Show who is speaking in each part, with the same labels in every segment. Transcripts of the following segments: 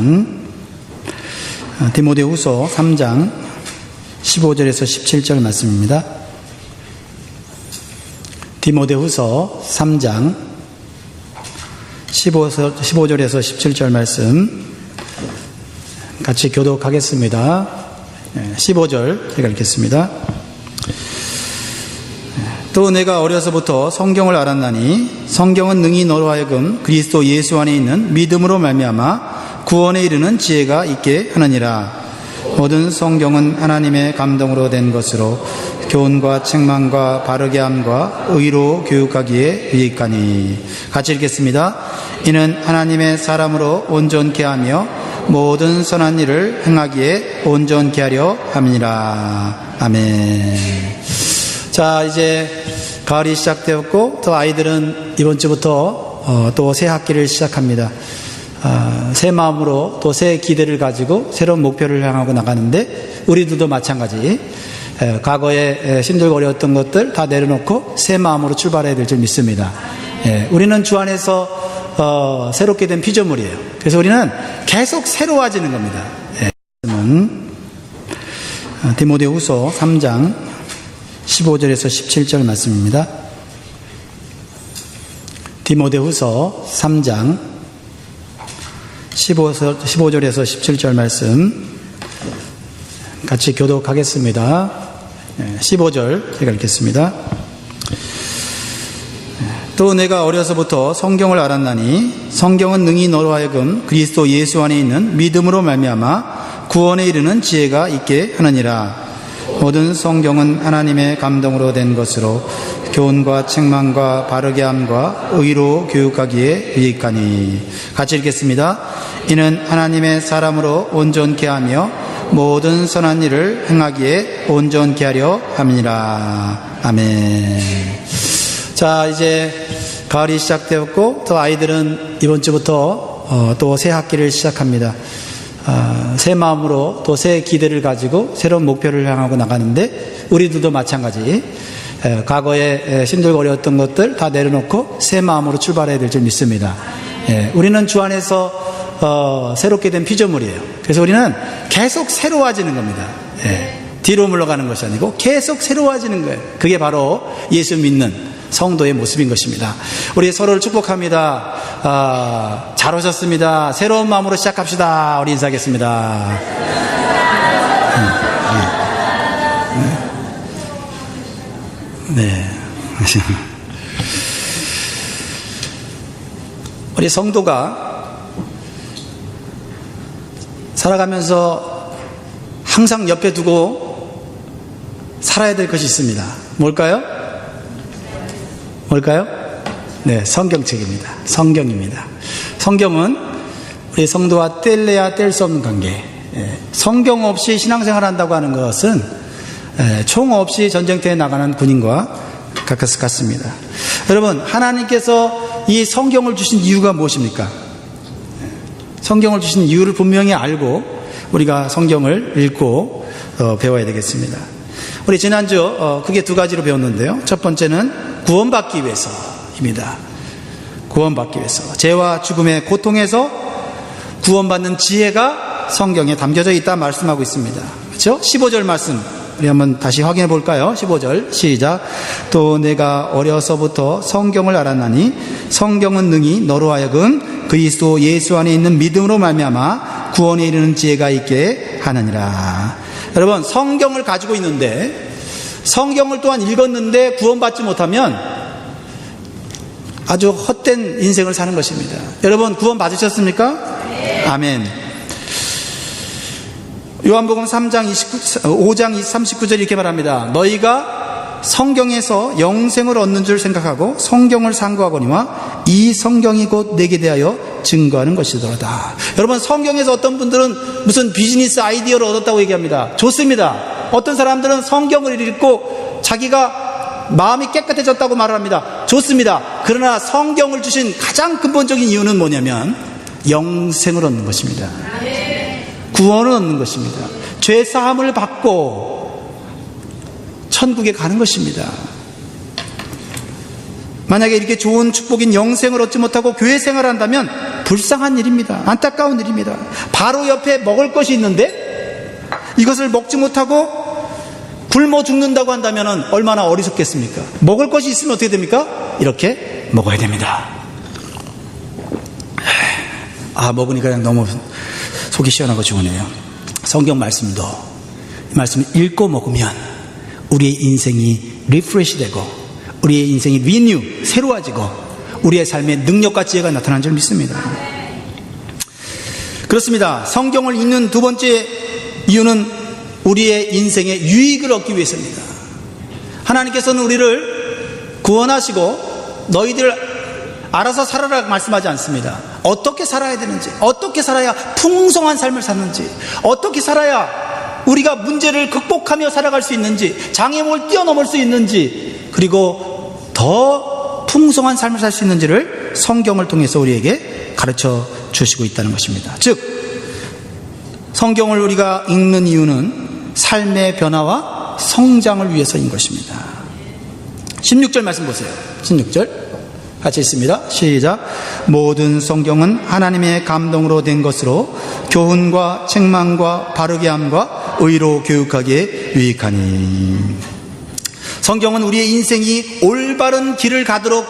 Speaker 1: 말씀은 디모데후서 3장 15절에서 17절 말씀입니다. 디모데후서 3장 15절에서 17절 말씀 같이 교독하겠습니다. 15절 제가 읽겠습니다. 또 내가 어려서부터 성경을 알았나니 성경은 능히 너로 하여금 그리스도 예수 안에 있는 믿음으로 말미암아 구원에 이르는 지혜가 있게 하느니라. 모든 성경은 하나님의 감동으로 된 것으로 교훈과 책망과 바르게 함과 의로 교육하기에 유익하니. 같이 읽겠습니다. 이는 하나님의 사람으로 온전케 하며 모든 선한 일을 행하기에 온전케 하려 함이니라. 아멘. 자, 이제 가을이 시작되었고 또 아이들은 이번 주부터 또 새 학기를 시작합니다. 새 마음으로 또 새 기대를 가지고 새로운 목표를 향하고 나가는데 우리들도 마찬가지 과거에 힘들고 어려웠던 것들 다 내려놓고 새 마음으로 출발해야 될 줄 믿습니다. 우리는 주 안에서 새롭게 된 피조물이에요. 그래서 우리는 계속 새로워지는 겁니다. 디모데후서 3장 15절에서 17절 말씀입니다. 디모데후서 3장 15절에서 17절 말씀 같이 교독하겠습니다. 15절 제가 읽겠습니다. 또 내가 어려서부터 성경을 알았나니 성경은 능히 너로 하여금 그리스도 예수 안에 있는 믿음으로 말미암아 구원에 이르는 지혜가 있게 하느니라. 모든 성경은 하나님의 감동으로 된 것으로 교훈과 책망과 바르게 함과 의로 교육하기에 유익하니. 같이 읽겠습니다. 이는 하나님의 사람으로 온전케 하며 모든 선한 일을 행하기에 온전케 하려 함이니라. 아멘. 자, 이제 가을이 시작되었고 또 아이들은 이번 주부터 또 새 학기를 시작합니다. 새 마음으로 또 새 기대를 가지고 새로운 목표를 향하고 나가는데 우리들도 마찬가지 과거에 힘들고 어려웠던 것들 다 내려놓고 새 마음으로 출발해야 될 줄 믿습니다. 우리는 주 안에서 새롭게 된 피조물이에요. 그래서 우리는 계속 새로워지는 겁니다. 뒤로 물러가는 것이 아니고 계속 새로워지는 거예요. 그게 바로 예수 믿는 성도의 모습인 것입니다. 우리 서로를 축복합니다. 잘 오셨습니다. 새로운 마음으로 시작합시다. 우리 인사하겠습니다. 네. 우리 성도가 살아가면서 항상 옆에 두고 살아야 될 것이 있습니다. 뭘까요? 네, 성경책입니다. 성경입니다. 성경은 우리 성도와 뗄래야 뗄 수 없는 관계. 성경 없이 신앙생활 한다고 하는 것은 총 없이 전쟁터에 나가는 군인과 같습니다. 여러분, 하나님께서 이 성경을 주신 이유가 무엇입니까? 성경을 주신 이유를 분명히 알고 우리가 성경을 읽고 배워야 되겠습니다. 우리 지난주 크게 두 가지로 배웠는데요. 첫 번째는 구원받기 위해서입니다. 구원받기 위해서. 죄와 죽음의 고통에서 구원받는 지혜가 성경에 담겨져 있다 말씀하고 있습니다. 그렇죠? 15절 말씀 우리 한번 다시 확인해 볼까요? 15절 시작. 또 내가 어려서부터 성경을 알았나니 성경은 능히 너로 하여금 그리스도 예수 안에 있는 믿음으로 말미암아 구원에 이르는 지혜가 있게 하느니라. 여러분, 성경을 가지고 있는데 성경을 또한 읽었는데 구원받지 못하면 아주 헛된 인생을 사는 것입니다. 여러분, 구원 받으셨습니까? 네. 아멘. 요한복음 5장 39절 이렇게 말합니다. 너희가 성경에서 영생을 얻는 줄 생각하고 성경을 상고하거니와 이 성경이 곧 내게 대하여 증거하는 것이더라. 여러분, 성경에서 어떤 분들은 무슨 비즈니스 아이디어를 얻었다고 얘기합니다. 좋습니다. 어떤 사람들은 성경을 읽고 자기가 마음이 깨끗해졌다고 말을 합니다. 좋습니다. 그러나 성경을 주신 가장 근본적인 이유는 뭐냐면 영생을 얻는 것입니다. 구원을 얻는 것입니다. 죄 사함을 받고 천국에 가는 것입니다. 만약에 이렇게 좋은 축복인 영생을 얻지 못하고 교회 생활을 한다면 불쌍한 일입니다. 안타까운 일입니다. 바로 옆에 먹을 것이 있는데 이것을 먹지 못하고 굶어 죽는다고 한다면 얼마나 어리석겠습니까? 먹을 것이 있으면 어떻게 됩니까? 이렇게 먹어야 됩니다. 먹으니까 그냥 너무 속이 시원하고 좋으네요. 성경 말씀도 이 말씀을 읽고 먹으면 우리의 인생이 리프레시 되고 우리의 인생이 리뉴, 새로워지고 우리의 삶에 능력과 지혜가 나타나는 줄 믿습니다. 그렇습니다. 성경을 읽는 두 번째 이유는 우리의 인생의 유익을 얻기 위해서입니다. 하나님께서는 우리를 구원하시고 너희들 알아서 살아라 말씀하지 않습니다. 어떻게 살아야 되는지, 어떻게 살아야 풍성한 삶을 사는지, 어떻게 살아야 우리가 문제를 극복하며 살아갈 수 있는지, 장애물을 뛰어넘을 수 있는지, 그리고 더 풍성한 삶을 살 수 있는지를 성경을 통해서 우리에게 가르쳐 주시고 있다는 것입니다. 즉 성경을 우리가 읽는 이유는 삶의 변화와 성장을 위해서인 것입니다. 16절 말씀 보세요. 16절 같이 읽습니다. 시작. 모든 성경은 하나님의 감동으로 된 것으로 교훈과 책망과 바르게 함과 의로 교육하기에 유익하니. 성경은 우리의 인생이 올바른 길을 가도록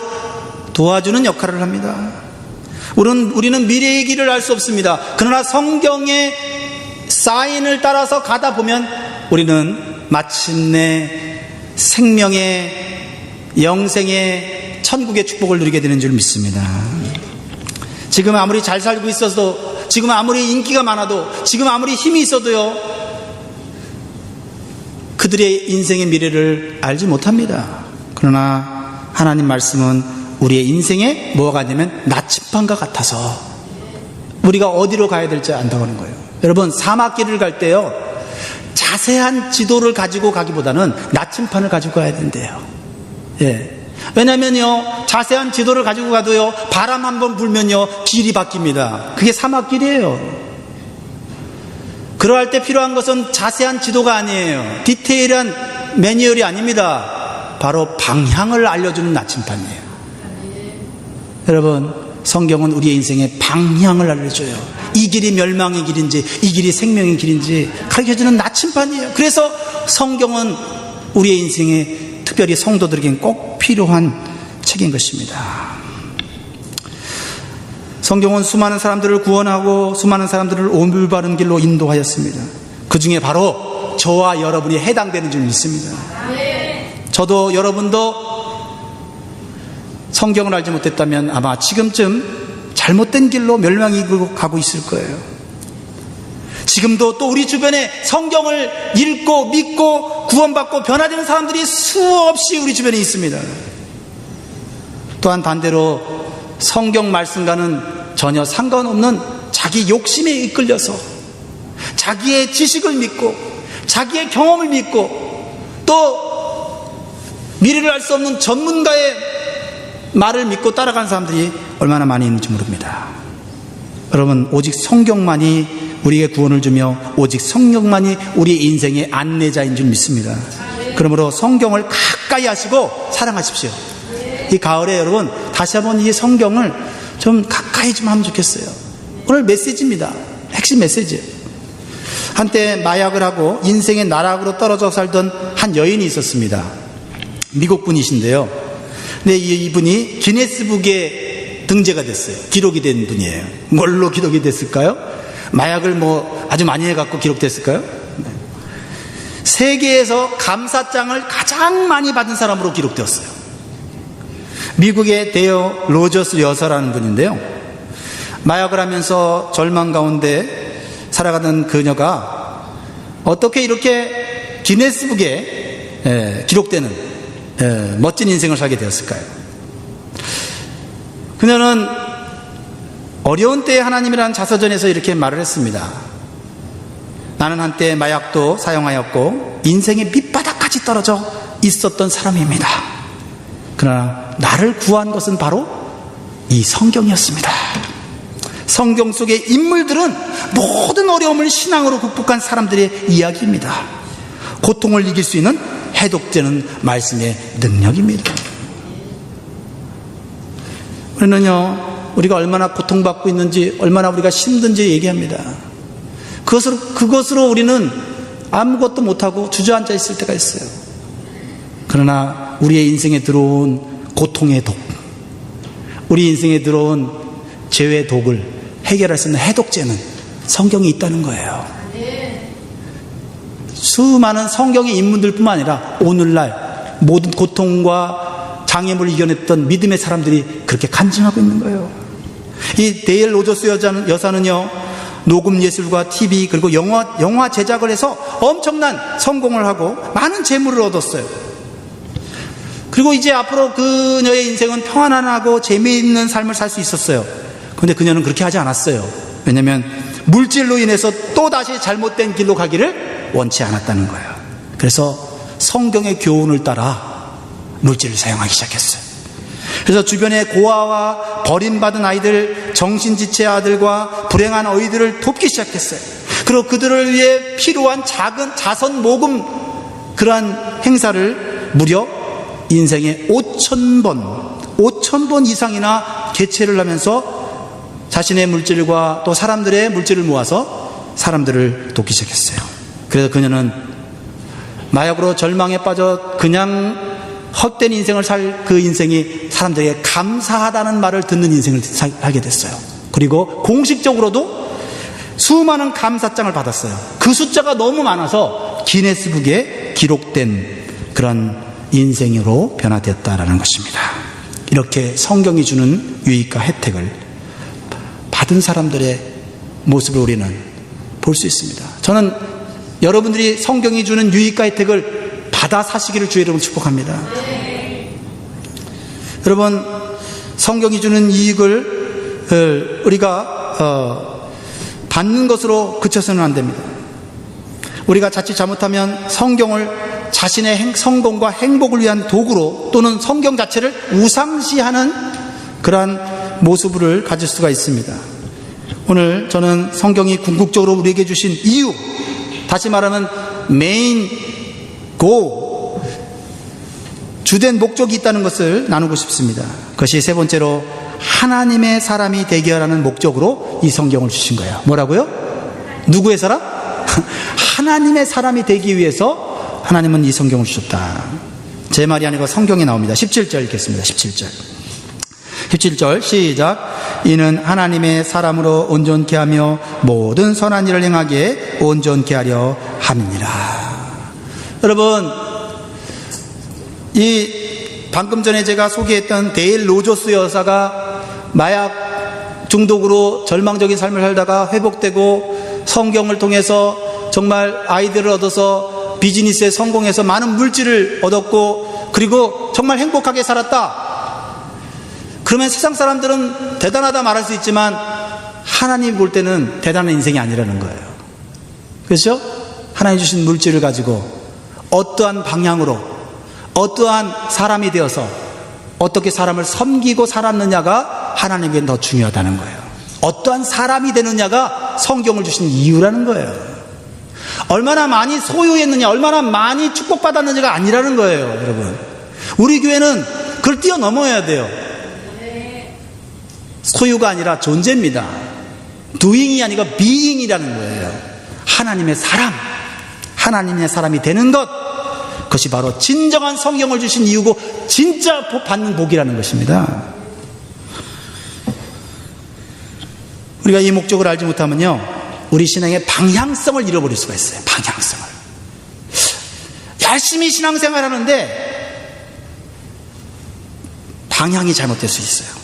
Speaker 1: 도와주는 역할을 합니다. 우리는 미래의 길을 알 수 없습니다. 그러나 성경의 사인을 따라서 가다 보면 우리는 마침내 생명의 영생의 천국의 축복을 누리게 되는 줄 믿습니다. 지금 아무리 잘 살고 있어도, 지금 아무리 인기가 많아도, 지금 아무리 힘이 있어도요, 그들의 인생의 미래를 알지 못합니다. 그러나 하나님 말씀은 우리의 인생에 뭐가 되면 나침반과 같아서 우리가 어디로 가야 될지 안다고 하는 거예요. 여러분, 사막길을 갈 때요, 자세한 지도를 가지고 가기보다는 나침반을 가지고 가야 된대요. 예. 왜냐면요, 자세한 지도를 가지고 가도요, 바람 한번 불면요, 길이 바뀝니다. 그게 사막길이에요. 그러할 때 필요한 것은 자세한 지도가 아니에요. 디테일한 매뉴얼이 아닙니다. 바로 방향을 알려주는 나침반이에요. 여러분, 성경은 우리의 인생의 방향을 알려줘요. 이 길이 멸망의 길인지 이 길이 생명의 길인지 가르쳐주는 나침반이에요. 그래서 성경은 우리의 인생에, 특별히 성도들에게는 꼭 필요한 책인 것입니다. 성경은 수많은 사람들을 구원하고 수많은 사람들을 올바른 길로 인도하였습니다. 그 중에 바로 저와 여러분이 해당되는 줄 믿습니다. 저도 여러분도 성경을 알지 못했다면 아마 지금쯤 잘못된 길로 멸망이 가고 있을 거예요. 지금도 또 우리 주변에 성경을 읽고 믿고 구원받고 변화되는 사람들이 수없이 우리 주변에 있습니다. 또한 반대로 성경 말씀과는 전혀 상관없는 자기 욕심에 이끌려서 자기의 지식을 믿고 자기의 경험을 믿고 또 미래를 알 수 없는 전문가의 말을 믿고 따라가는 사람들이 얼마나 많이 있는지 모릅니다. 여러분, 오직 성경만이 우리에게 구원을 주며 오직 성경만이 우리의 인생의 안내자인 줄 믿습니다. 그러므로 성경을 가까이 하시고 사랑하십시오. 이 가을에 여러분 다시 한번 이 성경을 좀 가까이 좀 하면 좋겠어요. 오늘 메시지입니다. 핵심 메시지. 한때 마약을 하고 인생의 나락으로 떨어져 살던 한 여인이 있었습니다. 미국 분이신데요. 근데 이분이 기네스북에 등재가 됐어요. 기록이 된 분이에요. 뭘로 기록이 됐을까요? 마약을 아주 많이 해갖고 기록됐을까요? 세계에서 감사장을 가장 많이 받은 사람으로 기록되었어요. 미국의 데어 로저스 여사라는 분인데요. 마약을 하면서 절망 가운데 살아가던 그녀가 어떻게 이렇게 기네스북에 기록되는 멋진 인생을 살게 되었을까요? 그녀는 어려운 때에 하나님이라는 자서전에서 이렇게 말을 했습니다. 나는 한때 마약도 사용하였고 인생의 밑바닥까지 떨어져 있었던 사람입니다. 그러나 나를 구한 것은 바로 이 성경이었습니다. 성경 속의 인물들은 모든 어려움을 신앙으로 극복한 사람들의 이야기입니다. 고통을 이길 수 있는 해독되는 말씀의 능력입니다. 우리는요, 우리가 얼마나 고통받고 있는지, 얼마나 우리가 힘든지 얘기합니다. 그것으로 우리는 아무것도 못하고 주저앉아 있을 때가 있어요. 그러나 우리의 인생에 들어온 고통의 독, 우리 인생에 들어온 죄의 독을 해결할 수 있는 해독제는 성경이 있다는 거예요. 수많은 성경의 인물들뿐만 아니라 오늘날 모든 고통과 장애물을 이겨냈던 믿음의 사람들이 그렇게 간증하고 있는 거예요. 이 데일 로저스 여사는요, 녹음 예술과 TV 그리고 영화 제작을 해서 엄청난 성공을 하고 많은 재물을 얻었어요. 그리고 이제 앞으로 그녀의 인생은 평안하고 재미있는 삶을 살 수 있었어요. 그런데 그녀는 그렇게 하지 않았어요. 왜냐하면 물질로 인해서 또다시 잘못된 길로 가기를 원치 않았다는 거예요. 그래서 성경의 교훈을 따라 물질을 사용하기 시작했어요. 그래서 주변의 고아와 버림받은 아이들, 정신지체 아들과 불행한 어이들을 돕기 시작했어요. 그리고 그들을 위해 필요한 작은 자선 모금, 그러한 행사를 무려 인생에 5,000번 이상이나 개최를 하면서 자신의 물질과 또 사람들의 물질을 모아서 사람들을 돕기 시작했어요. 그래서 그녀는 마약으로 절망에 빠져 그냥 헛된 인생을 살 그 인생이 사람들에게 감사하다는 말을 듣는 인생을 살게 됐어요. 그리고 공식적으로도 수많은 감사장을 받았어요. 그 숫자가 너무 많아서 기네스북에 기록된 그런 인생으로 변화되었다라는 것입니다. 이렇게 성경이 주는 유익과 혜택을 받은 사람들의 모습을 우리는 볼 수 있습니다. 저는 여러분들이 성경이 주는 유익과 혜택을 받아 사시기를 주의 이름으로 축복합니다. 여러분, 성경이 주는 이익을 우리가 받는 것으로 그쳐서는 안 됩니다. 우리가 자칫 잘못하면 성경을 자신의 성공과 행복을 위한 도구로 또는 성경 자체를 우상시하는 그러한 모습을 가질 수가 있습니다. 오늘 저는 성경이 궁극적으로 우리에게 주신 이유, 다시 말하면 메인 고, 주된 목적이 있다는 것을 나누고 싶습니다. 그것이 세 번째로 하나님의 사람이 되게 하라는 목적으로 이 성경을 주신 거예요. 뭐라고요? 누구의 사람? 하나님의 사람이 되기 위해서 하나님은 이 성경을 주셨다. 제 말이 아니고 성경에 나옵니다. 17절 읽겠습니다. 17절 시작. 이는 하나님의 사람으로 온전케 하며 모든 선한 일을 행하게 온전케 하려 함이니라. 여러분, 이 방금 전에 제가 소개했던 데일 로저스 여사가 마약 중독으로 절망적인 삶을 살다가 회복되고 성경을 통해서 정말 아이들을 얻어서 비즈니스에 성공해서 많은 물질을 얻었고 그리고 정말 행복하게 살았다. 그러면 세상 사람들은 대단하다 말할 수 있지만 하나님 볼 때는 대단한 인생이 아니라는 거예요. 그렇죠? 하나님 주신 물질을 가지고 어떠한 방향으로 어떠한 사람이 되어서 어떻게 사람을 섬기고 살았느냐가 하나님에게는 더 중요하다는 거예요. 어떠한 사람이 되느냐가 성경을 주신 이유라는 거예요. 얼마나 많이 소유했느냐, 얼마나 많이 축복받았느냐가 아니라는 거예요. 여러분, 우리 교회는 그걸 뛰어넘어야 돼요. 소유가 아니라 존재입니다. doing이 아니라 being이라는 거예요. 하나님의 사람, 하나님의 사람이 되는 것, 그것이 바로 진정한 성경을 주신 이유고 진짜 받는 복이라는 것입니다. 우리가 이 목적을 알지 못하면요, 우리 신앙의 방향성을 잃어버릴 수가 있어요. 방향성을. 열심히 신앙생활 하는데 방향이 잘못될 수 있어요.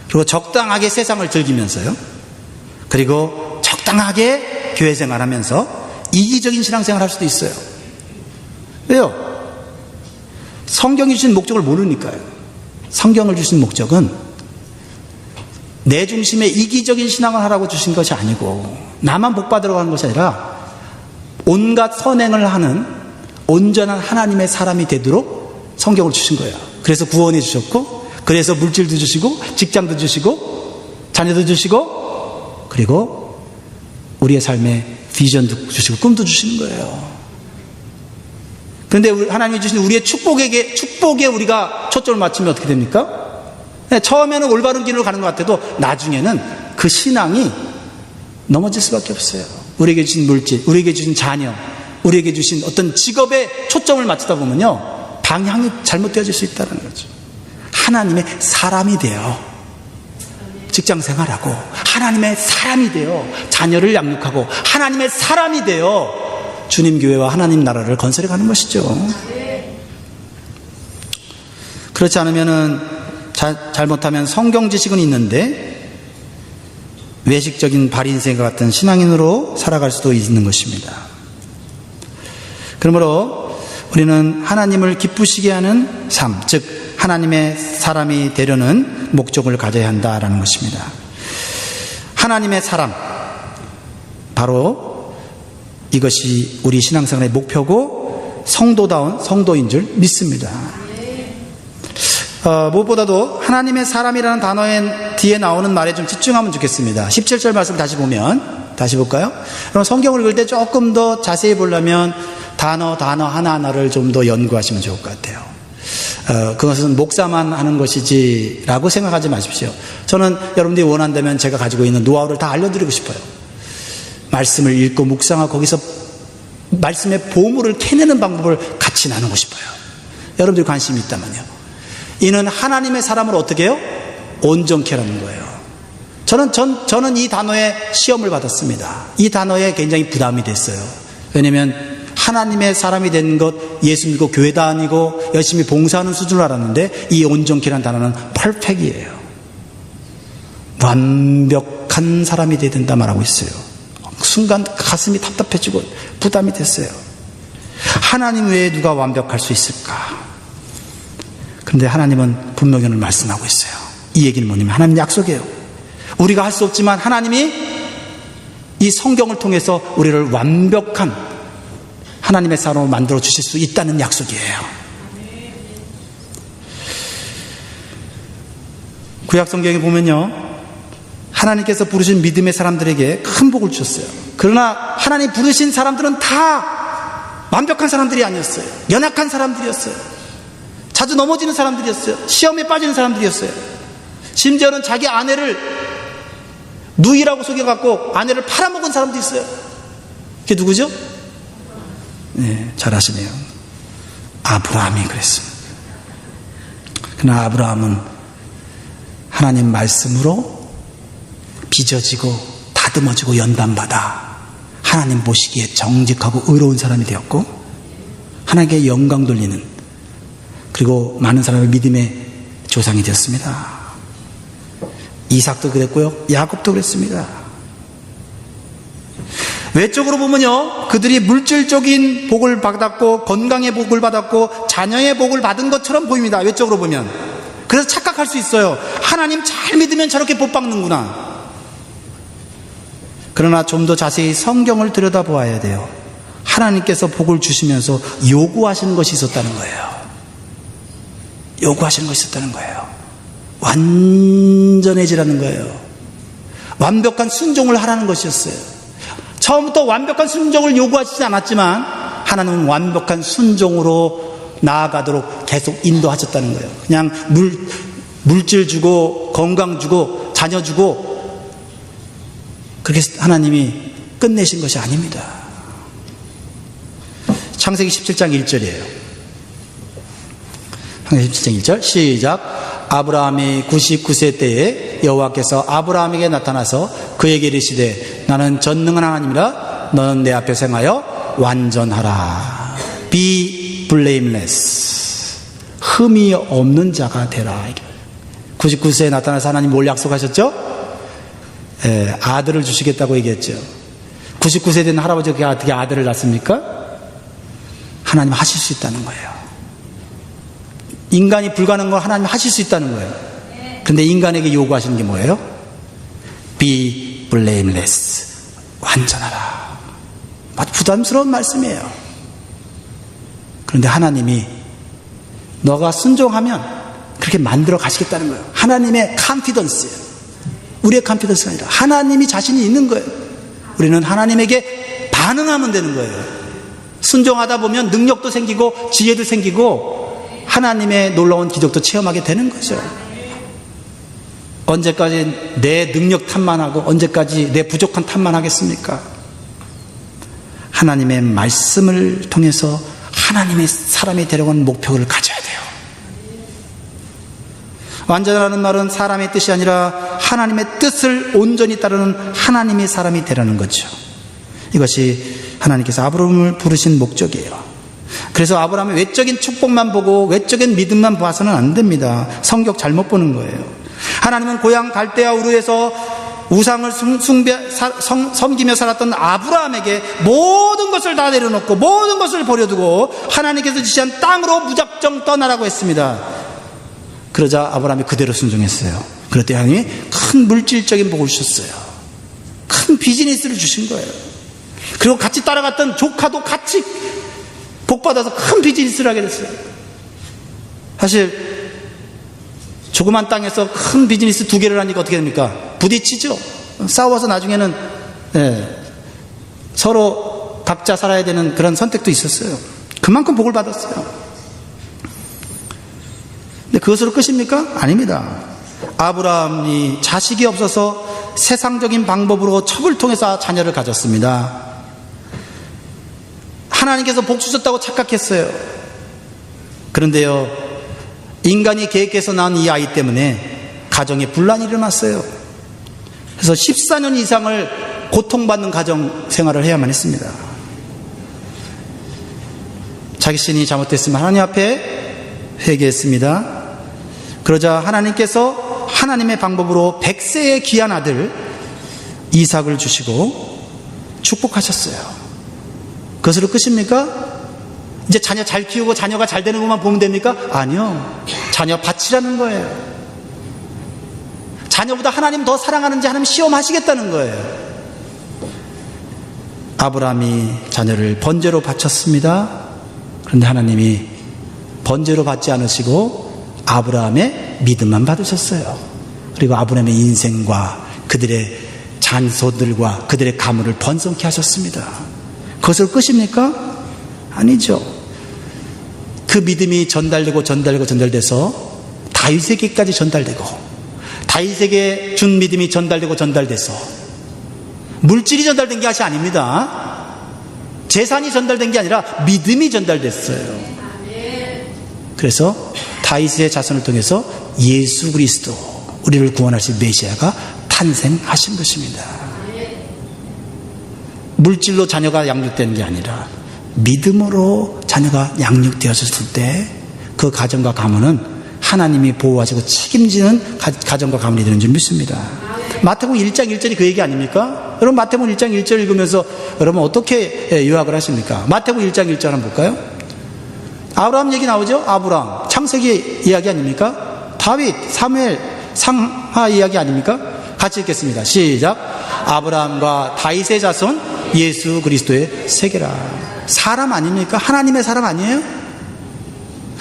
Speaker 1: 그리고 적당하게 세상을 즐기면서요, 그리고 적당하게 교회 생활하면서 이기적인 신앙생활 할 수도 있어요. 왜요? 성경이 주신 목적을 모르니까요. 성경을 주신 목적은 내 중심의 이기적인 신앙을 하라고 주신 것이 아니고 나만 복 받으러 가는 것이 아니라 온갖 선행을 하는 온전한 하나님의 사람이 되도록 성경을 주신 거예요. 그래서 구원해 주셨고, 그래서 물질도 주시고 직장도 주시고 자녀도 주시고 그리고 우리의 삶에 비전도 주시고 꿈도 주시는 거예요. 그런데 하나님이 주신 우리의 축복에 우리가 초점을 맞추면 어떻게 됩니까? 처음에는 올바른 길로 가는 것 같아도 나중에는 그 신앙이 넘어질 수밖에 없어요. 우리에게 주신 물질, 우리에게 주신 자녀, 우리에게 주신 어떤 직업에 초점을 맞추다 보면요, 방향이 잘못되어질 수 있다는 거죠. 하나님의 사람이 되어 직장 생활하고, 하나님의 사람이 되어 자녀를 양육하고, 하나님의 사람이 되어 주님 교회와 하나님 나라를 건설해 가는 것이죠. 그렇지 않으면은 잘못하면 성경 지식은 있는데 외식적인 바리새인과 같은 신앙인으로 살아갈 수도 있는 것입니다. 그러므로 우리는 하나님을 기쁘시게 하는 삶, 즉 하나님의 사람이 되려는 목적을 가져야 한다라는 것입니다. 하나님의 사람, 바로 이것이 우리 신앙생활의 목표고 성도다운 성도인 줄 믿습니다. 무엇보다도 하나님의 사람이라는 단어의 뒤에 나오는 말에 좀 집중하면 좋겠습니다. 17절 말씀 다시 볼까요? 그럼 성경을 읽을 때 조금 더 자세히 보려면 단어 하나하나를 좀 더 연구하시면 좋을 것 같아요. 그것은 목사만 하는 것이지라고 생각하지 마십시오. 저는 여러분들이 원한다면 제가 가지고 있는 노하우를 다 알려드리고 싶어요. 말씀을 읽고 묵상하고 거기서 말씀의 보물을 캐내는 방법을 같이 나누고 싶어요. 여러분들이 관심이 있다면요. 이는 하나님의 사람을 어떻게 해요? 온전케 하는 거예요. 저는 이 단어에 시험을 받았습니다. 이 단어에 굉장히 부담이 됐어요. 왜냐하면 하나님의 사람이 된 것, 예수 믿고 교회 다니고 열심히 봉사하는 수준을 알았는데 이 온전케라는 단어는 퍼펙트예요. 완벽한 사람이 되어야 된다 말하고 있어요. 순간 가슴이 답답해지고 부담이 됐어요. 하나님 외에 누가 완벽할 수 있을까? 그런데 하나님은 분명히 오늘 말씀하고 있어요. 이 얘기는 뭐냐면 하나님 약속이에요. 우리가 할 수 없지만 하나님이 이 성경을 통해서 우리를 완벽한 하나님의 사람으로 만들어 주실 수 있다는 약속이에요. 구약 성경에 보면요, 하나님께서 부르신 믿음의 사람들에게 큰 복을 주셨어요. 그러나 하나님 부르신 사람들은 다 완벽한 사람들이 아니었어요. 연약한 사람들이었어요. 자주 넘어지는 사람들이었어요. 시험에 빠지는 사람들이었어요. 심지어는 자기 아내를 누이라고 속여갖고 아내를 팔아먹은 사람도 있어요. 그게 누구죠? 네, 잘 아시네요. 아브라함이 그랬습니다. 그러나 아브라함은 하나님 말씀으로 빚어지고 다듬어지고 연단받아 하나님 보시기에 정직하고 의로운 사람이 되었고, 하나님께 영광 돌리는, 그리고 많은 사람의 믿음의 조상이 되었습니다. 이삭도 그랬고요, 야곱도 그랬습니다. 외적으로 보면요, 그들이 물질적인 복을 받았고 건강의 복을 받았고 자녀의 복을 받은 것처럼 보입니다. 외적으로 보면. 그래서 착각할 수 있어요. 하나님 잘 믿으면 저렇게 복 받는구나. 그러나 좀 더 자세히 성경을 들여다보아야 돼요. 하나님께서 복을 주시면서 요구하시는 것이 있었다는 거예요. 요구하시는 것이 있었다는 거예요. 완전해지라는 거예요. 완벽한 순종을 하라는 것이었어요. 처음부터 완벽한 순종을 요구하시지 않았지만 하나님은 완벽한 순종으로 나아가도록 계속 인도하셨다는 거예요. 그냥 물질 주고 건강 주고 자녀 주고 그렇게 하나님이 끝내신 것이 아닙니다. 창세기 17장 1절이에요. 창세기 17장 1절 시작. 아브라함이 99세 때에 여호와께서 아브라함에게 나타나서 그에게 이르시되 나는 전능한 하나님이라 너는 내 앞에서 행하여 완전하라. Be blameless. 흠이 없는 자가 되라. 99세에 나타나서 하나님 뭘 약속하셨죠? 아들을 주시겠다고 얘기했죠. 99세 된 할아버지가 어떻게 아들을 낳습니까? 하나님 하실 수 있다는 거예요. 인간이 불가능한 걸 하나님 하실 수 있다는 거예요. 그런데 인간에게 요구하시는 게 뭐예요? Be blameless. 완전하라. 아주 부담스러운 말씀이에요. 그런데 하나님이 너가 순종하면 그렇게 만들어 가시겠다는 거예요. 하나님의 컨피던스예요. 우리의 컨피던스가 아니라 하나님이 자신이 있는 거예요. 우리는 하나님에게 반응하면 되는 거예요. 순종하다 보면 능력도 생기고 지혜도 생기고 하나님의 놀라운 기적도 체험하게 되는 거죠. 언제까지 내 능력 탓만 하고 언제까지 내 부족한 탓만 하겠습니까? 하나님의 말씀을 통해서 하나님의 사람이 되려는 목표를 가져야 돼요. 완전하는 말은 사람의 뜻이 아니라 하나님의 뜻을 온전히 따르는 하나님의 사람이 되라는 거죠. 이것이 하나님께서 아브라함을 부르신 목적이에요. 그래서 아브라함의 외적인 축복만 보고 외적인 믿음만 봐서는 안 됩니다. 성격 잘못 보는 거예요. 하나님은 고향 갈대아 우르에서 우상을 섬기며 살았던 아브라함에게 모든 것을 다 내려놓고 모든 것을 버려두고 하나님께서 지시한 땅으로 무작정 떠나라고 했습니다. 그러자 아브라함이 그대로 순종했어요. 그랬더니 하나님이 큰 물질적인 복을 주셨어요. 큰 비즈니스를 주신 거예요. 그리고 같이 따라갔던 조카도 같이 복받아서 큰 비즈니스를 하게 됐어요. 사실 조그만 땅에서 큰 비즈니스 2개를 하니까 어떻게 됩니까? 부딪히죠. 싸워서 나중에는 서로 각자 살아야 되는 그런 선택도 있었어요. 그만큼 복을 받았어요. 근데 그것으로 끝입니까? 아닙니다. 아브라함이 자식이 없어서 세상적인 방법으로 첩을 통해서 자녀를 가졌습니다. 하나님께서 복 주셨다고 착각했어요. 그런데요, 인간이 계획해서 낳은 이 아이 때문에 가정에 분란이 일어났어요. 그래서 14년 이상을 고통받는 가정 생활을 해야만 했습니다. 자신이 잘못됐으면 하나님 앞에 회개했습니다. 그러자 하나님께서 하나님의 방법으로 100세의 귀한 아들 이삭을 주시고 축복하셨어요. 그것으로 끝입니까? 이제 자녀 잘 키우고 자녀가 잘 되는 것만 보면 됩니까? 아니요. 자녀 밭이라는 거예요. 자녀보다 하나님 더 사랑하는지 하나님 시험하시겠다는 거예요. 아브라함이 자녀를 번제로 바쳤습니다. 그런데 하나님이 번제로 받지 않으시고 아브라함의 믿음만 받으셨어요. 그리고 아브라함의 인생과 그들의 잔소들과 그들의 가문을 번성케 하셨습니다. 그것을 끝입니까? 아니죠. 그 믿음이 전달돼서 다윗에게까지 전달되고 다윗에게 준 믿음이 전달돼서 물질이 전달된 게 아닙니다. 재산이 전달된 게 아니라 믿음이 전달됐어요. 그래서 다윗의 자손을 통해서 예수 그리스도 우리를 구원하실 메시아가 탄생하신 것입니다. 물질로 자녀가 양육되는 게 아니라 믿음으로 자녀가 양육되어졌을 때 그 가정과 가문은 하나님이 보호하시고 책임지는 가정과 가문이 되는 줄 믿습니다. 마태복음 1장 1절이 그 얘기 아닙니까? 여러분 마태복음 1장 1절 읽으면서 여러분 어떻게 요약을 하십니까? 마태복음 1장 1절 한번 볼까요? 아브라함 얘기 나오죠? 아브라함 창세기 이야기 아닙니까? 다윗, 사무엘, 상하 이야기 아닙니까? 같이 읽겠습니다. 시작. 아브라함과 다윗의 자손 예수 그리스도의 세계라. 사람 아닙니까? 하나님의 사람 아니에요?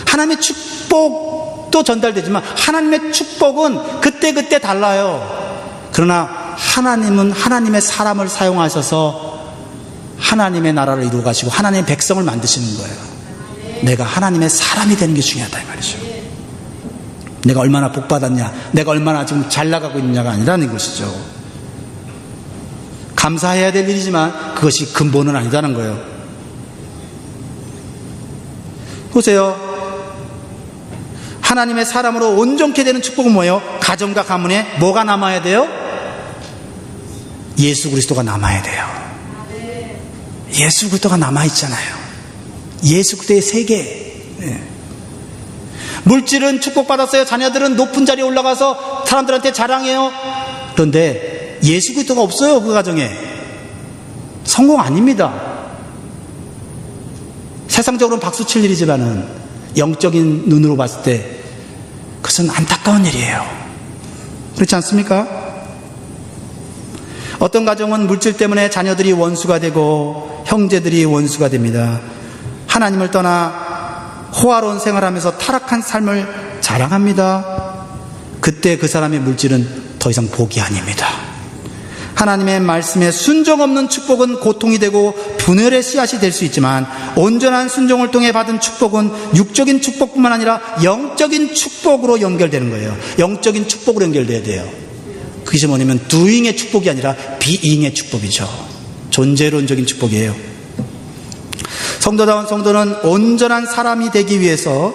Speaker 1: 하나님의 축복도 전달되지만 하나님의 축복은 그때그때 달라요. 그러나 하나님은 하나님의 사람을 사용하셔서 하나님의 나라를 이루어 가시고 하나님의 백성을 만드시는 거예요. 내가 하나님의 사람이 되는 게 중요하다 이 말이죠. 내가 얼마나 복받았냐, 내가 얼마나 지금 잘 나가고 있느냐가 아니라는 것이죠. 감사해야 될 일이지만 그것이 근본은 아니다는 거예요. 보세요. 하나님의 사람으로 온전케 되는 축복은 뭐예요? 가정과 가문에 뭐가 남아야 돼요? 예수 그리스도가 남아야 돼요. 예수 그리스도가 남아있잖아요. 예수 그리스도의 세계. 물질은 축복받았어요. 자녀들은 높은 자리에 올라가서 사람들한테 자랑해요. 그런데 예수 그리스도가 없어요. 그 가정에. 성공 아닙니다. 세상적으로는 박수 칠 일이지만은 영적인 눈으로 봤을 때 그것은 안타까운 일이에요. 그렇지 않습니까? 어떤 가정은 물질 때문에 자녀들이 원수가 되고 형제들이 원수가 됩니다. 하나님을 떠나 호화로운 생활하면서 타락한 삶을 자랑합니다. 그때 그 사람의 물질은 더 이상 복이 아닙니다. 하나님의 말씀에 순종 없는 축복은 고통이 되고 분열의 씨앗이 될 수 있지만 온전한 순종을 통해 받은 축복은 육적인 축복뿐만 아니라 영적인 축복으로 연결되는 거예요. 영적인 축복으로 연결돼야 돼요. 그것이 뭐냐면 doing의 축복이 아니라 being의 축복이죠. 존재론적인 축복이에요. 성도다운 성도는 온전한 사람이 되기 위해서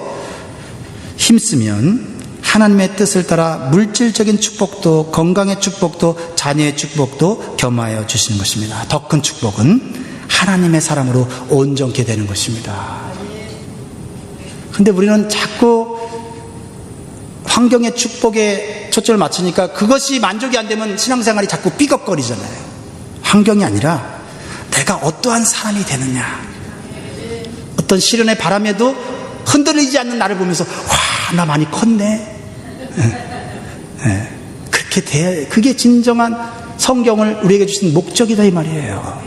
Speaker 1: 힘쓰면 하나님의 뜻을 따라 물질적인 축복도, 건강의 축복도, 자녀의 축복도 겸하여 주시는 것입니다. 더 큰 축복은 하나님의 사람으로 온전케 되는 것입니다. 근데 우리는 자꾸 환경의 축복에 초점을 맞추니까 그것이 만족이 안 되면 신앙생활이 자꾸 삐걱거리잖아요. 환경이 아니라 내가 어떠한 사람이 되느냐, 어떤 시련의 바람에도 흔들리지 않는 나를 보면서 와, 나 많이 컸네. 그렇게 돼야, 그게 진정한 성경을 우리에게 주신 목적이다 이 말이에요.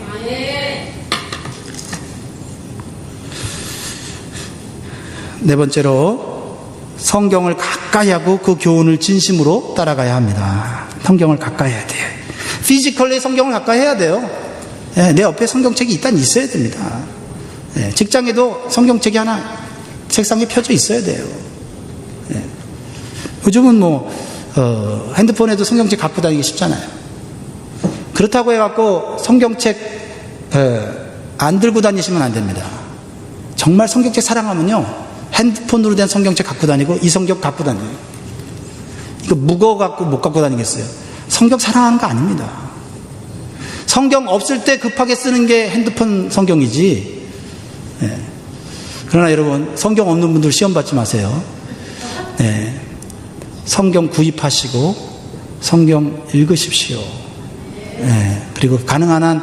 Speaker 1: 네 번째로 성경을 가까이 하고 그 교훈을 진심으로 따라가야 합니다. 성경을 가까이 해야 돼요. 피지컬리 성경을 가까이 해야 돼요. 내 옆에 성경책이 일단 있어야 됩니다. 직장에도 성경책이 하나 책상에 펴져 있어야 돼요. 요즘은 핸드폰에도 성경책 갖고 다니기 쉽잖아요. 그렇다고 해갖고 성경책 안 들고 다니시면 안 됩니다. 정말 성경책 사랑하면요, 핸드폰으로 된 성경책 갖고 다니고 이 성경 갖고 다녀요. 이거 무거워갖고 못 갖고 다니겠어요. 성경 사랑하는 거 아닙니다. 성경 없을 때 급하게 쓰는 게 핸드폰 성경이지. 그러나 여러분, 성경 없는 분들 시험 받지 마세요. 성경 구입하시고 성경 읽으십시오. 그리고 가능한 한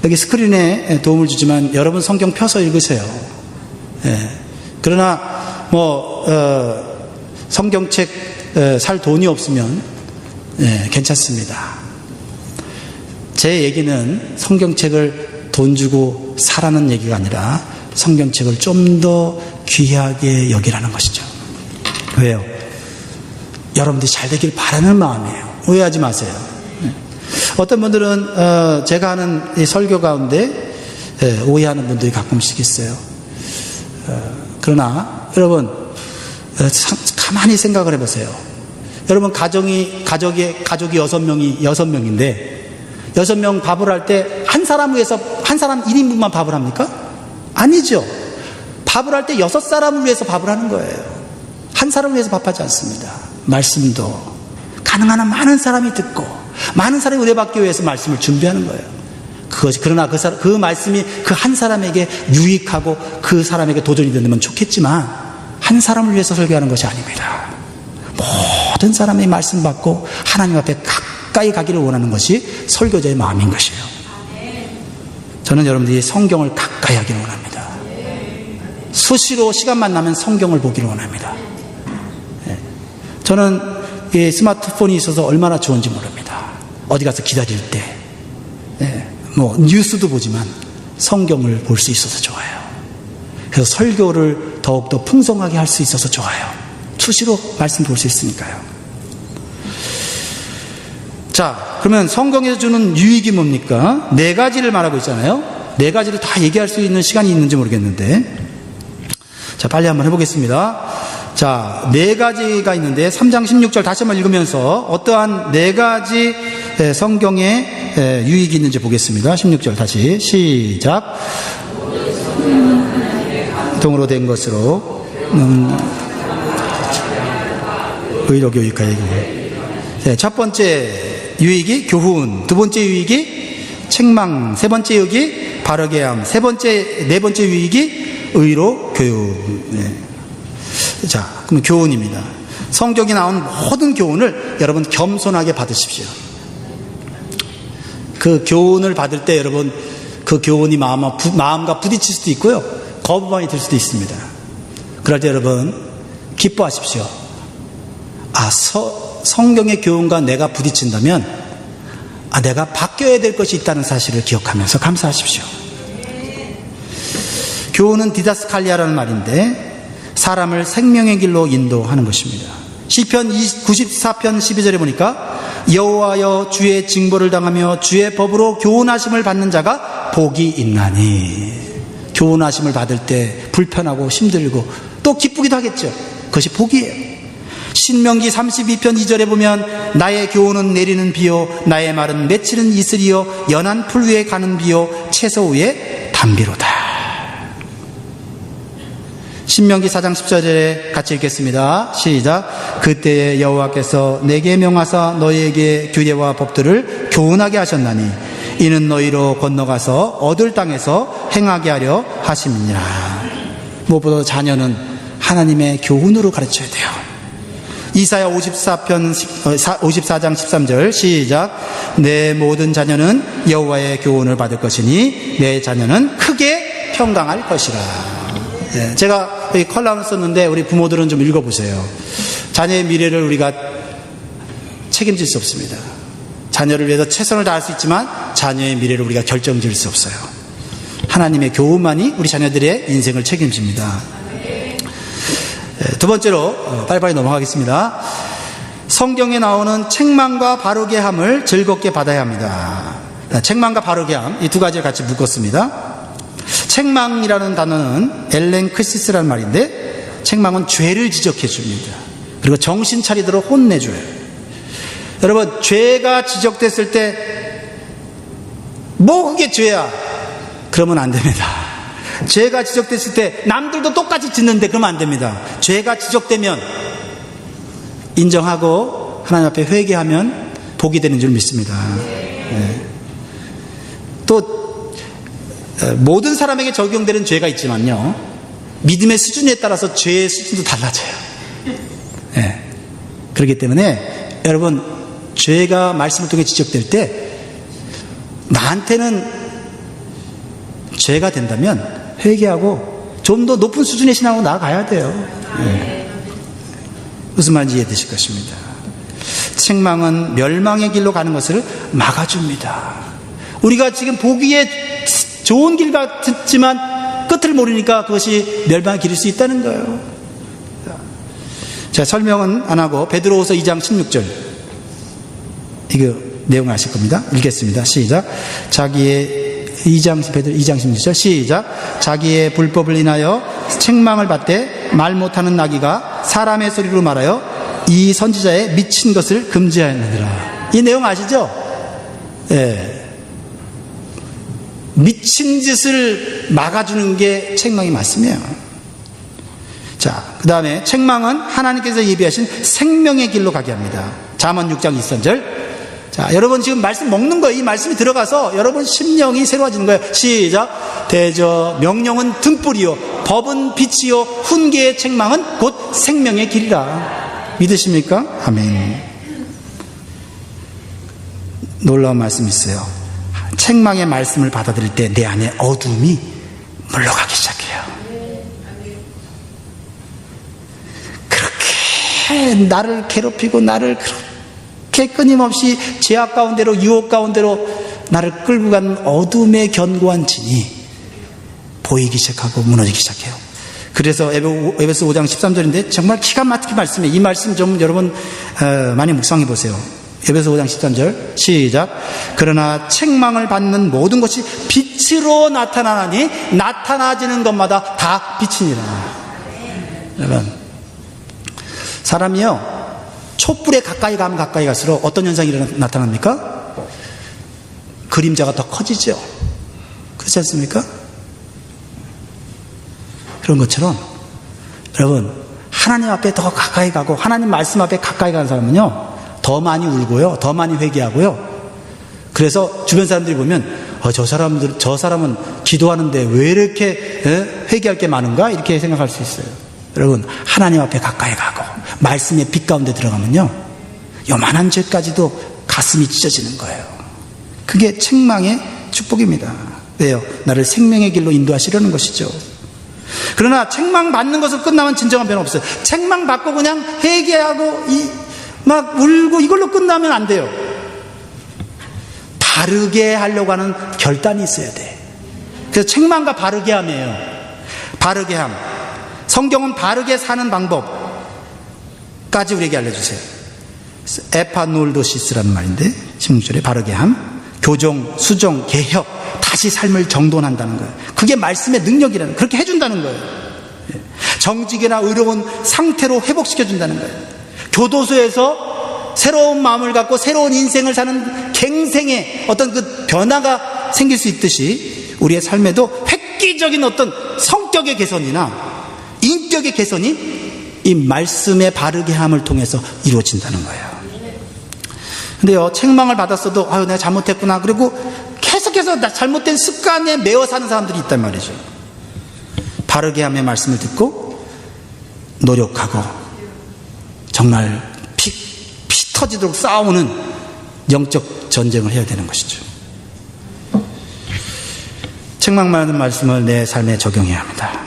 Speaker 1: 여기 스크린에 도움을 주지만 여러분 성경 펴서 읽으세요. 그러나 성경책 살 돈이 없으면 괜찮습니다. 제 얘기는 성경책을 돈 주고 사라는 얘기가 아니라 성경책을 좀 더 귀하게 여기라는 것이죠. 왜요? 여러분들이 잘 되길 바라는 마음이에요. 오해하지 마세요. 어떤 분들은 제가 하는 이 설교 가운데 오해하는 분들이 가끔씩 있어요. 그러나 여러분, 가만히 생각을 해보세요. 여러분 가족이 6명인데 6명 밥을 할 때 한 사람 위해서 한 사람 1인분만 밥을 합니까? 아니죠. 밥을 할 때 6사람을 위해서 밥을 하는 거예요. 한 사람을 위해서 밥하지 않습니다. 말씀도 가능한 한 많은 사람이 듣고 많은 사람이 은혜받기 위해서 말씀을 준비하는 거예요. 그러나 그 말씀이 그 한 사람에게 유익하고 그 사람에게 도전이 된다면 좋겠지만 한 사람을 위해서 설교하는 것이 아닙니다. 모든 사람의 말씀 받고 하나님 앞에 가까이 가기를 원하는 것이 설교자의 마음인 것이에요. 저는 여러분들이 성경을 가까이 하기를 원합니다. 수시로 시간만 나면 성경을 보기를 원합니다. 저는 이 스마트폰이 있어서 얼마나 좋은지 모릅니다. 어디 가서 기다릴 때 뉴스도 보지만 성경을 볼 수 있어서 좋아요. 그래서 설교를 더욱더 풍성하게 할 수 있어서 좋아요. 수시로 말씀 볼 수 있으니까요. 자, 그러면 성경에서 주는 유익이 뭡니까? 4가지를 말하고 있잖아요. 4가지를 다 얘기할 수 있는 시간이 있는지 모르겠는데, 자, 빨리 한번 해보겠습니다. 자, 4가지가 있는데 3장 16절 다시 한번 읽으면서 어떠한 4가지 성경에 유익이 있는지 보겠습니다. 16절 다시 시작. 동으로 된 것으로 의로 교육하여 얘기해요. 첫 번째 유익이 교훈, 두 번째 유익이 책망, 세 번째 유익이 바르게 함, 네 번째 유익이 의로 교육. 자, 그럼 교훈입니다. 성경에 나온 모든 교훈을 여러분 겸손하게 받으십시오. 그 교훈을 받을 때 여러분 그 교훈이 마음과 부딪힐 수도 있고요, 거부감이 들 수도 있습니다. 그럴 때 여러분 기뻐하십시오. 성경의 교훈과 내가 부딪힌다면 내가 바뀌어야 될 것이 있다는 사실을 기억하면서 감사하십시오. 교훈은 디다스칼리아라는 말인데 사람을 생명의 길로 인도하는 것입니다. 시편 94편 12절에 보니까 여호와여 주의 징벌을 당하며 주의 법으로 교훈하심을 받는 자가 복이 있나니. 교훈하심을 받을 때 불편하고 힘들고 또 기쁘기도 하겠죠. 그것이 복이에요. 신명기 32편 2절에 보면 나의 교훈은 내리는 비요 나의 말은 맺히는 이슬이요 연한 풀 위에 가는 비요 채소 위에 담비로다. 신명기 4장 14절에 같이 읽겠습니다. 시작. 그때에 여호와께서 내게 명하사 너희에게 규례와 법들을 교훈하게 하셨나니 이는 너희로 건너가서 얻을 땅에서 행하게 하려 하심이니라. 무엇보다 자녀는 하나님의 교훈으로 가르쳐야 돼요. 이사야 54장 13절 시작. 내 모든 자녀는 여호와의 교훈을 받을 것이니 내 자녀는 크게 평강할 것이라. 제가 여기 컬럼을 썼는데 우리 부모들은 좀 읽어보세요. 자녀의 미래를 우리가 책임질 수 없습니다. 자녀를 위해서 최선을 다할 수 있지만 자녀의 미래를 우리가 결정지을 수 없어요. 하나님의 교훈만이 우리 자녀들의 인생을 책임집니다. 두 번째로 빨리빨리 넘어가겠습니다. 성경에 나오는 책망과 바르게 함을 즐겁게 받아야 합니다. 책망과 바르게 함, 이 두 가지를 같이 묶었습니다. 책망이라는 단어는 엘렌크시스라는 말인데 책망은 죄를 지적해 줍니다. 그리고 정신 차리도록 혼내줘요. 여러분, 죄가 지적됐을 때 뭐 그게 죄야? 그러면 안 됩니다. 죄가 지적됐을 때 남들도 똑같이 짓는데 그러면 안 됩니다. 죄가 지적되면 인정하고 하나님 앞에 회개하면 복이 되는 줄 믿습니다. 네. 또 모든 사람에게 적용되는 죄가 있지만요, 믿음의 수준에 따라서 죄의 수준도 달라져요. 네. 그렇기 때문에 여러분, 죄가 말씀을 통해 지적될 때 나한테는 죄가 된다면 회개하고 좀 더 높은 수준의 신앙으로 나아가야 돼요. 네. 무슨 말인지 이해되실 것입니다. 책망은 멸망의 길로 가는 것을 막아줍니다. 우리가 지금 보기에 좋은 길 같지만 끝을 모르니까 그것이 멸망의 길일 수 있다는 거예요. 자, 설명은 안 하고 베드로후서 2장 16절 이거 내용 아실 겁니다. 읽겠습니다. 시작. 베드로 2장 16절 시작. 자기의 불법을 인하여 책망을 받되 말 못하는 나귀가 사람의 소리로 말하여 이 선지자의 미친 것을 금지하였느니라. 이 내용 아시죠? 예. 미친 짓을 막아주는 게 책망이 맞으면. 자, 그 다음에 책망은 하나님께서 예비하신 생명의 길로 가게 합니다. 잠언 6장 23절. 자, 여러분 지금 말씀 먹는 거예요. 이 말씀이 들어가서 여러분 심령이 새로워지는 거예요. 시작. 대저 명령은 등불이요 법은 빛이요 훈계의 책망은 곧 생명의 길이라. 믿으십니까? 아멘. 놀라운 말씀이 있어요. 책망의 말씀을 받아들일 때 내 안에 어둠이 물러가기 시작해요. 그렇게 나를 괴롭히고 나를 그렇게 끊임없이 죄악 가운데로 유혹 가운데로 나를 끌고 간 어둠의 견고한 진이 보이기 시작하고 무너지기 시작해요. 그래서 에베소 5장 13절인데 정말 기가 막히게 말씀이에요. 이 말씀 좀 여러분 많이 묵상해 보세요. 에베소 5장 13절 시작. 그러나 책망을 받는 모든 것이 빛으로 나타나니 나타나지는 것마다 다 빛이니라. 여러분, 사람이요 촛불에 가까이 가면 가까이 갈수록 어떤 현상이 나타납니까? 그림자가 더 커지죠. 그렇지 않습니까? 그런 것처럼 여러분, 하나님 앞에 더 가까이 가고 하나님 말씀 앞에 가까이 가는 사람은요 더 많이 울고요, 더 많이 회개하고요. 그래서 주변 사람들이 보면 저 사람은 기도하는데 왜 이렇게 회개할 게 많은가 이렇게 생각할 수 있어요. 여러분, 하나님 앞에 가까이 가고 말씀의 빛 가운데 들어가면요 요만한 죄까지도 가슴이 찢어지는 거예요. 그게 책망의 축복입니다. 왜요? 나를 생명의 길로 인도하시려는 것이죠. 그러나 책망 받는 것으로 끝나면 진정한 변화 없어요. 책망 받고 그냥 회개하고 막 울고 이걸로 끝나면 안 돼요. 바르게 하려고 하는 결단이 있어야 돼. 그래서 책망과 바르게 함이에요. 바르게 함. 성경은 바르게 사는 방법, 까지 우리에게 알려주세요. 에파놀도시스라는 말인데 16절에 바르게 함, 교정, 수정, 개혁, 다시 삶을 정돈한다는 거예요. 그게 말씀의 능력이라는, 그렇게 해준다는 거예요. 정직이나 의로운 상태로 회복시켜준다는 거예요. 교도소에서 새로운 마음을 갖고 새로운 인생을 사는 갱생의 어떤 그 변화가 생길 수 있듯이 우리의 삶에도 획기적인 어떤 성격의 개선이나 인격의 개선이 이 말씀의 바르게 함을 통해서 이루어진다는 거예요. 근데요, 책망을 받았어도 아유 내가 잘못했구나, 그리고 계속해서 잘못된 습관에 매어 사는 사람들이 있단 말이죠. 바르게 함의 말씀을 듣고 노력하고 정말 피 터지도록 싸우는 영적 전쟁을 해야 되는 것이죠. 책망받는 말씀을 내 삶에 적용해야 합니다.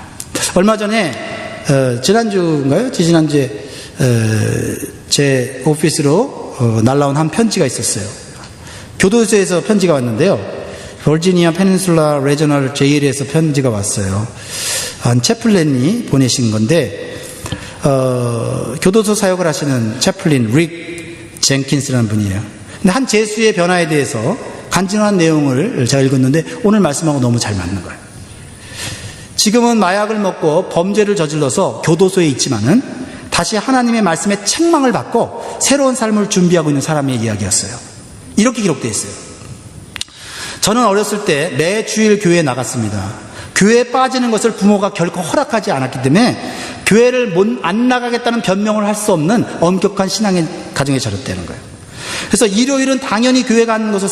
Speaker 1: 얼마 전에 지난주인가요? 지난주에 제 오피스로 날라온 한 편지가 있었어요. 교도소에서 편지가 왔는데요. 버지니아 페닌슐라 레저널 제일에서 편지가 왔어요. 한 채플린이 보내신 건데 교도소 사역을 하시는 채플린 릭 젠킨스라는 분이에요. 근데 한 죄수의 변화에 대해서 간증한 내용을 제가 읽었는데 오늘 말씀하고 너무 잘 맞는 거예요. 지금은 마약을 먹고 범죄를 저질러서 교도소에 있지만은 다시 하나님의 말씀에 책망을 받고 새로운 삶을 준비하고 있는 사람의 이야기였어요. 이렇게 기록되어 있어요. 저는 어렸을 때 매 주일 교회에 나갔습니다. 교회에 빠지는 것을 부모가 결코 허락하지 않았기 때문에 교회를 안 나가겠다는 변명을 할 수 없는 엄격한 신앙의 가정에 자랐다는 거예요. 그래서 일요일은 당연히 교회 가는 것을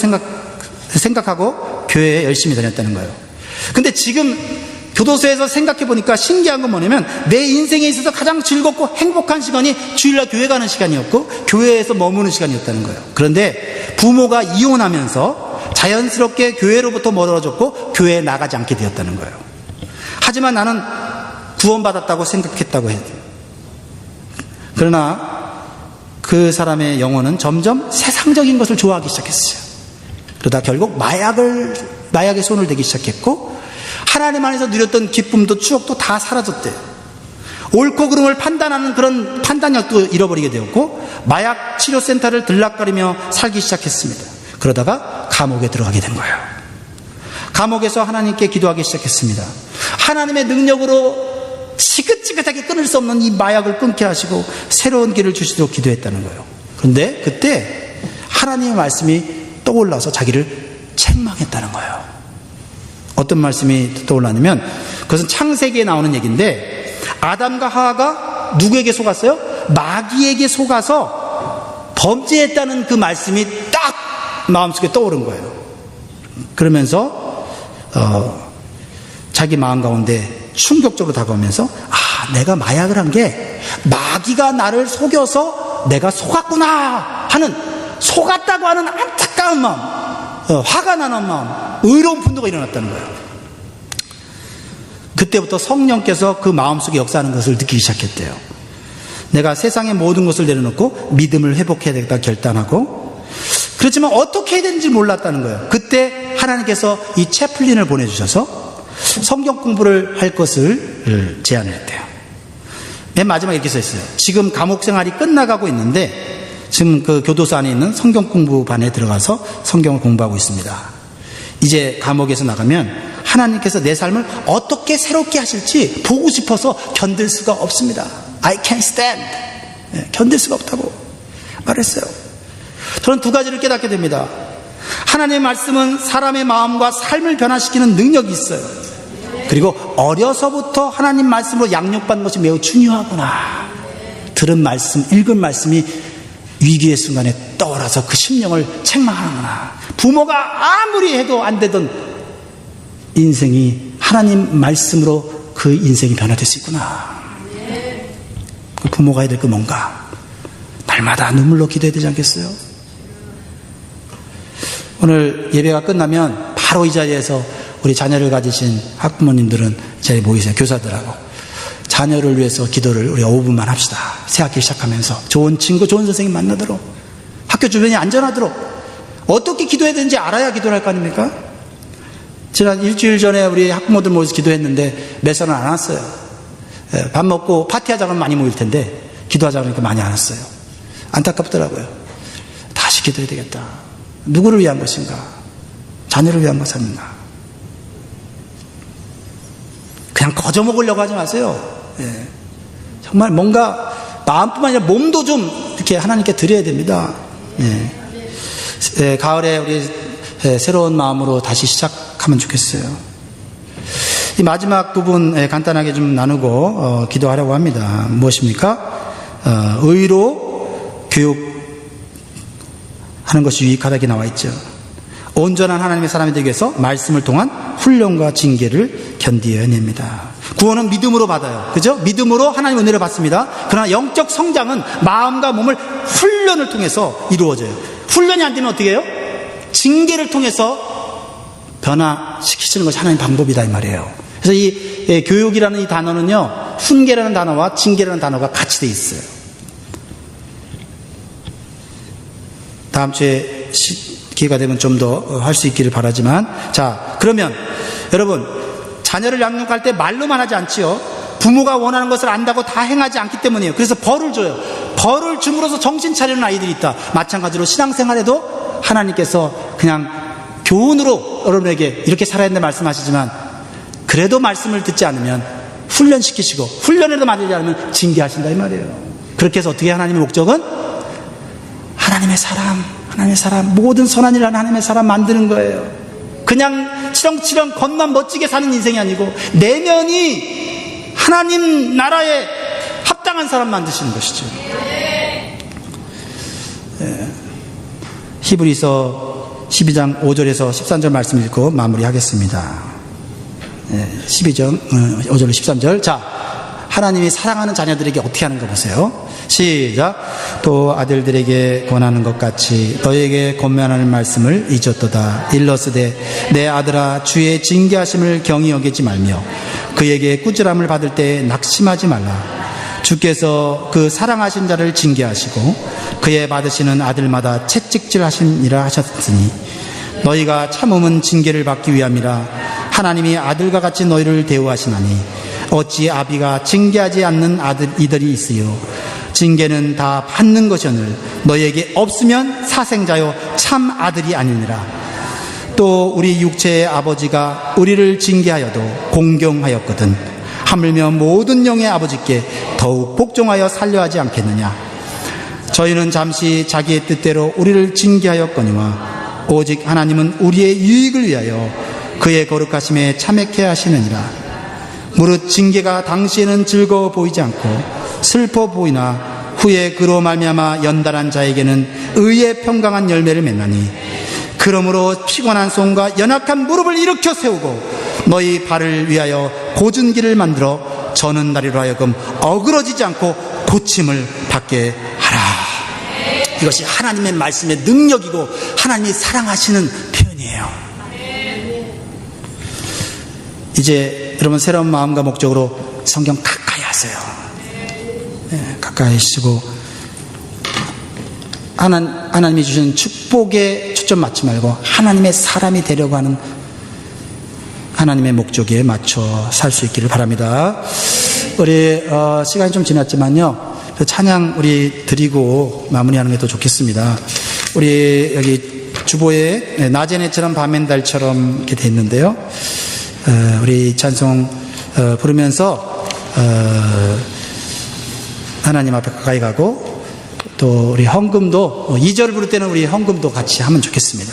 Speaker 1: 생각하고 교회에 열심히 다녔다는 거예요. 근데 지금 교도소에서 생각해 보니까 신기한 건 뭐냐면 내 인생에 있어서 가장 즐겁고 행복한 시간이 주일날 교회 가는 시간이었고 교회에서 머무는 시간이었다는 거예요. 그런데 부모가 이혼하면서 자연스럽게 교회로부터 멀어졌고 교회에 나가지 않게 되었다는 거예요. 하지만 나는 구원받았다고 생각했다고 해요. 그러나 그 사람의 영혼은 점점 세상적인 것을 좋아하기 시작했어요. 그러다 결국 마약에 손을 대기 시작했고 하나님 안에서 누렸던 기쁨도 추억도 다 사라졌대요. 옳고 그름을 판단하는 그런 판단력도 잃어버리게 되었고 마약 치료센터를 들락거리며 살기 시작했습니다. 그러다가 감옥에 들어가게 된 거예요. 감옥에서 하나님께 기도하기 시작했습니다. 하나님의 능력으로 지긋지긋하게 끊을 수 없는 이 마약을 끊게 하시고 새로운 길을 주시도록 기도했다는 거예요. 그런데 그때 하나님의 말씀이 떠올라서 자기를 책망했다는 거예요. 어떤 말씀이 떠올랐냐면 그것은 창세기에 나오는 얘기인데 아담과 하와가 누구에게 속았어요? 마귀에게 속아서 범죄했다는 그 말씀이 딱 마음속에 떠오른 거예요. 그러면서 자기 마음 가운데 충격적으로 다가오면서 내가 마약을 한 게 마귀가 나를 속여서 내가 속았구나 하는, 속았다고 하는 안타까운 마음, 화가 나는 마음, 의로운 분노가 일어났다는 거예요. 그때부터 성령께서 그 마음속에 역사하는 것을 느끼기 시작했대요. 내가 세상의 모든 것을 내려놓고 믿음을 회복해야 되겠다 결단하고, 그렇지만 어떻게 해야 되는지 몰랐다는 거예요. 그때 하나님께서 이 채플린을 보내주셔서 성경 공부를 할 것을 제안을 했대요. 맨 마지막에 이렇게 써 있어요. 지금 감옥 생활이 끝나가고 있는데 지금 그 교도소 안에 있는 성경 공부반에 들어가서 성경을 공부하고 있습니다. 이제 감옥에서 나가면 하나님께서 내 삶을 어떻게 새롭게 하실지 보고 싶어서 견딜 수가 없습니다. I can't stand. 견딜 수가 없다고 말했어요. 저는 두 가지를 깨닫게 됩니다. 하나님의 말씀은 사람의 마음과 삶을 변화시키는 능력이 있어요. 그리고 어려서부터 하나님 말씀으로 양육받는 것이 매우 중요하구나. 들은 말씀, 읽은 말씀이 위기의 순간에 떠올라서 그 심령을 책망하는구나. 부모가 아무리 해도 안 되던 인생이 하나님 말씀으로 그 인생이 변화될 수 있구나. 그 부모가 해야 될 거 뭔가? 날마다 눈물로 기도해야 되지 않겠어요? 오늘 예배가 끝나면 바로 이 자리에서 우리 자녀를 가지신 학부모님들은 이 자리에 모이세요. 교사들하고 자녀를 위해서 기도를 우리 5분만 합시다. 새 학기 시작하면서 좋은 친구, 좋은 선생님 만나도록, 학교 주변이 안전하도록, 어떻게 기도해야 되는지 알아야 기도를 할 거 아닙니까? 지난 일주일 전에 우리 학부모들 모여서 기도했는데 몇 사람은 안 왔어요. 밥 먹고 파티하자고 하면 많이 모일 텐데 기도하자 그러니까 많이 안 왔어요. 안타깝더라고요. 다시 기도해야 되겠다. 누구를 위한 것인가? 자녀를 위한 것 아닌가? 그냥 거저 먹으려고 하지 마세요. 예. 정말 뭔가 마음뿐만 아니라 몸도 좀 이렇게 하나님께 드려야 됩니다. 예. 예, 가을에 우리 새로운 마음으로 다시 시작하면 좋겠어요. 이 마지막 부분 간단하게 좀 나누고 기도하려고 합니다. 무엇입니까? 의로 교육하는 것이 유익하다고 나와 있죠. 온전한 하나님의 사람이 되기 위해서 말씀을 통한 훈련과 징계를 견디어야 됩니다. 구원은 믿음으로 받아요. 그죠? 믿음으로 하나님의 은혜를 받습니다. 그러나 영적 성장은 마음과 몸을 훈련을 통해서 이루어져요. 훈련이 안 되면 어떻게 해요? 징계를 통해서 변화시키시는 것이 하나님의 방법이다 이 말이에요. 그래서 이 교육이라는 이 단어는요, 훈계라는 단어와 징계라는 단어가 같이 돼 있어요. 다음 주에 기회가 되면 좀 더 할 수 있기를 바라지만, 자, 그러면 여러분, 자녀를 양육할 때 말로만 하지 않지요. 부모가 원하는 것을 안다고 다 행하지 않기 때문이에요. 그래서 벌을 줘요. 벌을 줌으로써 정신 차리는 아이들이 있다. 마찬가지로 신앙생활에도 하나님께서 그냥 교훈으로 여러분에게 이렇게 살아야 된다 말씀하시지만, 그래도 말씀을 듣지 않으면 훈련시키시고, 훈련에도 맞지 않으면 징계하신다 이 말이에요. 그렇게 해서 어떻게 하나님의 목적은 하나님의 사람, 모든 선한 일을 하는 하나님의 사람 만드는 거예요. 그냥 치렁치렁 겉만 멋지게 사는 인생이 아니고 내면이 하나님 나라에 합당한 사람 만드시는 것이죠. 예. 히브리서 12장 5절에서 13절 말씀 읽고 마무리하겠습니다. 12장 5절 13절. 자, 하나님이 사랑하는 자녀들에게 어떻게 하는가 보세요. 시작. 또 아들들에게 권하는 것 같이 너에게 권면하는 말씀을 잊었도다. 일러스되 내 아들아, 주의 징계하심을 경히 여기지 말며 그에게 꾸지람을 받을 때 낙심하지 말라. 주께서 그 사랑하신 자를 징계하시고 그의 받으시는 아들마다 채찍질 하심이라 하셨으니 너희가 참음은 징계를 받기 위함이라. 하나님이 아들과 같이 너희를 대우하시나니 어찌 아비가 징계하지 않는 이들이 있으요. 징계는 다 받는 것이오늘 너희에게 없으면 사생자요 참 아들이 아니니라. 또 우리 육체의 아버지가 우리를 징계하여도 공경하였거든 하물며 모든 영의 아버지께 더욱 복종하여 살려하지 않겠느냐. 저희는 잠시 자기의 뜻대로 우리를 징계하였거니와 오직 하나님은 우리의 유익을 위하여 그의 거룩하심에 참회케 하시느니라. 무릇 징계가 당시에는 즐거워 보이지 않고 슬퍼 보이나 후에 그로 말미암아 연단한 자에게는 의의 평강한 열매를 맺나니 그러므로 피곤한 손과 연약한 무릎을 일으켜 세우고 너희 발을 위하여 고준 길을 만들어 저는 다리로 하여금 어그러지지 않고 고침을 받게 하라. 이것이 하나님의 말씀의 능력이고 하나님이 사랑하시는 표현이에요. 이제 여러분 새로운 마음과 목적으로 성경 가까이 하세요. 네, 가까이 하시고 하나님이 주신 축복에 초점 맞지 말고 하나님의 사람이 되려고 하는 하나님의 목적에 맞춰 살 수 있기를 바랍니다. 우리 시간이 좀 지났지만요, 찬양 우리 드리고 마무리하는 게 더 좋겠습니다. 우리 여기 주보에 낮에네처럼 밤엔 달처럼 이렇게 돼 있는데요. 우리 찬송 부르면서 하나님 앞에 가까이 가고 또 우리 헌금도 2절 부를 때는 우리 헌금도 같이 하면 좋겠습니다.